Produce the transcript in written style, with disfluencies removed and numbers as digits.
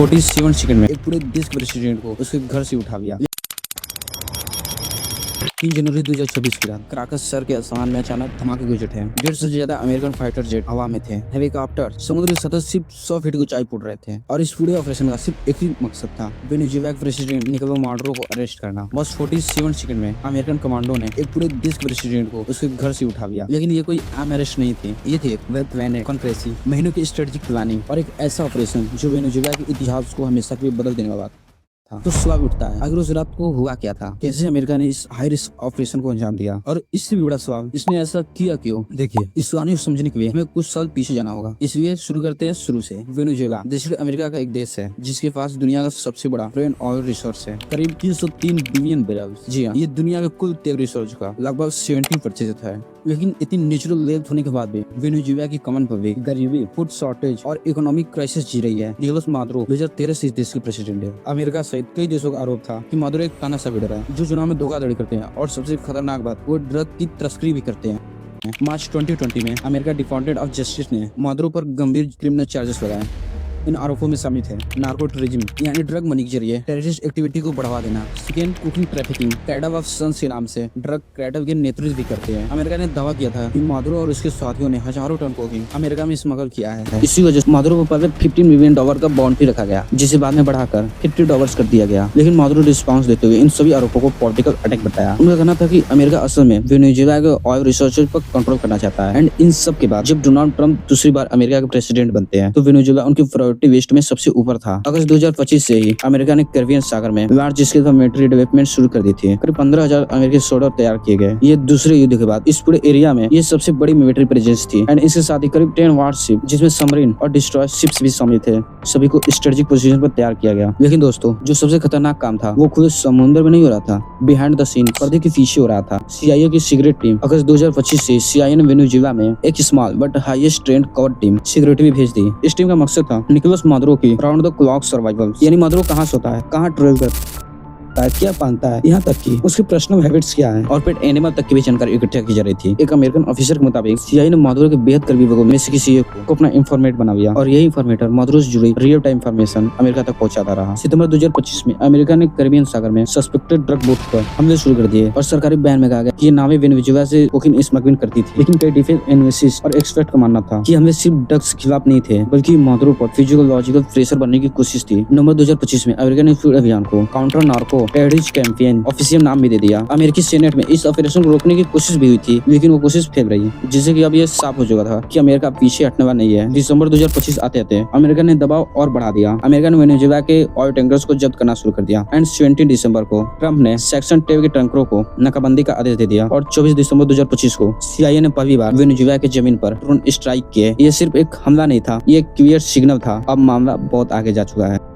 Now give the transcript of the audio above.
47 second में एक पूरे देश के प्रेसिडेंट को उसके घर से उठा लिया। 3 जनवरी 2026 की रात क्राकस शहर के आसमान में अचानक धमाके गुजरे थे। 150 से ज्यादा अमेरिकन फाइटर जेट हवा में थे। हेलीकॉप्टर समुद्री सतह सिर्फ 100 फीट की ऊंचाई पर रहे थे और इस पूरे ऑपरेशन का सिर्फ एक ही मकसद था, वेनेजुएला के प्रेसिडेंट निकोलस माडुरो को अरेस्ट करना। बस 47 सेकंड में अमेरिकन कमांडो ने एक पूरे देश के प्रेसिडेंट को उसके घर से उठा लिया। लेकिन ये कोई आम अरेस्ट नहीं थी, ये थे वेल प्लान्ड कॉन्स्पिरेसी, महीनों की स्ट्रेटेजिक प्लानिंग और एक ऐसा ऑपरेशन जो वेनेजुएला के इतिहास को हमेशा के लिए बदल देने वाला था। तो सवाल उठता है, अगर उस रात को हुआ क्या था? कैसे अमेरिका ने इस हाई रिस्क ऑपरेशन को अंजाम दिया? और इससे भी बड़ा सवाल, इसने ऐसा किया क्यों? देखिए, इस कहानी को समझने के लिए हमें कुछ साल पीछे जाना होगा। इसलिए शुरू करते हैं शुरू से। वेनेजुएला दक्षिण अमेरिका का एक देश है जिसके पास दुनिया का सबसे बड़ा क्रूड ऑयल रिसोर्स है, करीब 303 बिलियन बैरल। जी हाँ, ये दुनिया के कुल तेल रिसोर्स का लगभग 70% है। लेकिन इतनी नेचुरल वेल्थ होने के बाद भी वेनेजुएला की कॉमन पब्लिक गरीबी, फूड शॉर्टेज और इकोनॉमिक क्राइसिस जी रही है। निकोलस माडुरो 2013 से इस देश के प्रेसिडेंट है। अमेरिका सहित कई देशों का आरोप था कि माडुरो एक तानाशाह लीडर है जो चुनाव में धोखाधड़ी करते हैं और सबसे खतरनाक बात, वो ड्रग की तस्करी भी करते हैं। मार्च 2020 में अमेरिका डिपार्टमेंट ऑफ जस्टिस ने माडुरो पर गंभीर क्रिमिनल चार्जेस लगाए। इन आरोपों में शामिल थे नार्को टूरिज्म यानी ड्रग मनी के जरिए टेररिस्ट एक्टिविटी को बढ़ावा देना, second cooking trafficking, cartel of suns के नाम से ड्रग कैडल के नेतृत्व भी करते हैं। अमेरिका ने दावा किया था कि माडुरो और उसके साथियों ने हजारों टन कोकीन अमेरिका में स्मगल किया है। इसी वजह से माडुरो पर $15 मिलियन का बाउंड्री रखा गया, जिसे बाद में बढ़ाकर $50 कर दिया गया। लेकिन माडुरो रिस्पॉन्स देते हुए इन सभी आरोपों को पॉलिटिकल अटैक बताया। उनका कहना था कि अमेरिका असल में वेनेजुएला के ऑयल रिसोर्सेज पर कंट्रोल करना चाहता है। एंड इन सब के बाद जब डोनाल्ड ट्रंप दूसरी बार अमेरिका के प्रेसिडेंट बनते हैं तो वेनेजुएला उनकी प्रायोरिटी लिस्ट में सबसे ऊपर था। अगस्त 2025 से ही अमेरिका ने कैरिबियन सागर में लार्ज स्केल का मिलिट्री डेवलपमेंट शुरू कर दी थी। करीब 15,000 अमेरिकी सोल्जर तैयार किए गए। ये दूसरे युद्ध के बाद इस पूरे एरिया में ये सबसे बड़ी मिलिट्री प्रेजेंस थी। एंड इसके साथ ही करीब 10 वारशिप जिसमें सबमरीन और डिस्ट्रॉयर शिप्स भी शामिल थे, सभी को स्ट्रेटेजिक पोजीशन पर तैयार किया गया। लेकिन दोस्तों, जो सबसे खतरनाक काम था वो खुद समुद्र में नहीं हो रहा था, बिहाइंड द सीन पर्दे के पीछे हो रहा था। CIA की सीक्रेट टीम अगस्त 2025 से CIA ने वेनेजुएला में एक small but highest trend cover team security भी भेज दी। इस टीम का मकसद था निकोलस माडुरो की राउंड द क्लॉक सर्वाइवल, यानी माडुरो कहाँ सोता है, कहाँ ट्रेवल करता है, क्या पहनता है, यहाँ तक कि उसकी पर्सनल हैबिट्स क्या है और पेट एनिमल तक की भी जानकारी इकट्ठा की जा रही थी। एक अमेरिकन ऑफिसर के मुताबिक CIA ने माडुरो के बेहद करीबी लोगों में से किसी एक को अपना इंफॉर्मेट बना लिया और यही इंफॉर्मेटर माडुरो से जुड़ी रियल टाइम इंफॉर्मेशन अमेरिका तक पहुंचाता रहा। सितंबर 2025 में अमेरिका ने कैरिबियन सागर में सस्पेक्टेड ड्रग बोट पर हमले शुरू कर दिए और सरकारी बयान में कहा गया कि ये नावें वेनेजुएला से कोकीन स्मगलिंग करती थी। लेकिन कई डिफेंस एनालिसिस्ट और एक्सपर्ट का मानना था कि हमले सिर्फ ड्रग्स के खिलाफ नहीं थे, बल्कि माडुरो पर फिजियोलॉजिकल प्रेशर बनने की कोशिश थी। नवंबर 2025 में अमेरिका ने फील्ड अभियान को counter narco terrorist campaign official नाम भी दे दिया। अमेरिकी सेनेट में इस ऑपरेशन को रोकने की कोशिश भी हुई थी, लेकिन वो कोशिश फेल रही, जिससे कि अब ये साफ हो चुका था कि अमेरिका पीछे हटने वाला नहीं है। दिसंबर 2025 आते अमेरिका ने दबाव और बढ़ा दिया। अमेरिका ने वेनेजुएला के ऑयल टैंकर्स को जब्त करना शुरू कर दिया। एंड 17 दिसंबर को ट्रंप ने सेक्शन 12 के टैंकरों को नाकाबंदी का आदेश दे दिया और 24 दिसंबर 2025 को CIA ने पहली बार वेनेजुएला के जमीन पर ड्रोन स्ट्राइक किए। ये सिर्फ एक हमला नहीं था, ये एक क्लियर सिग्नल था, अब मामला बहुत आगे जा चुका है।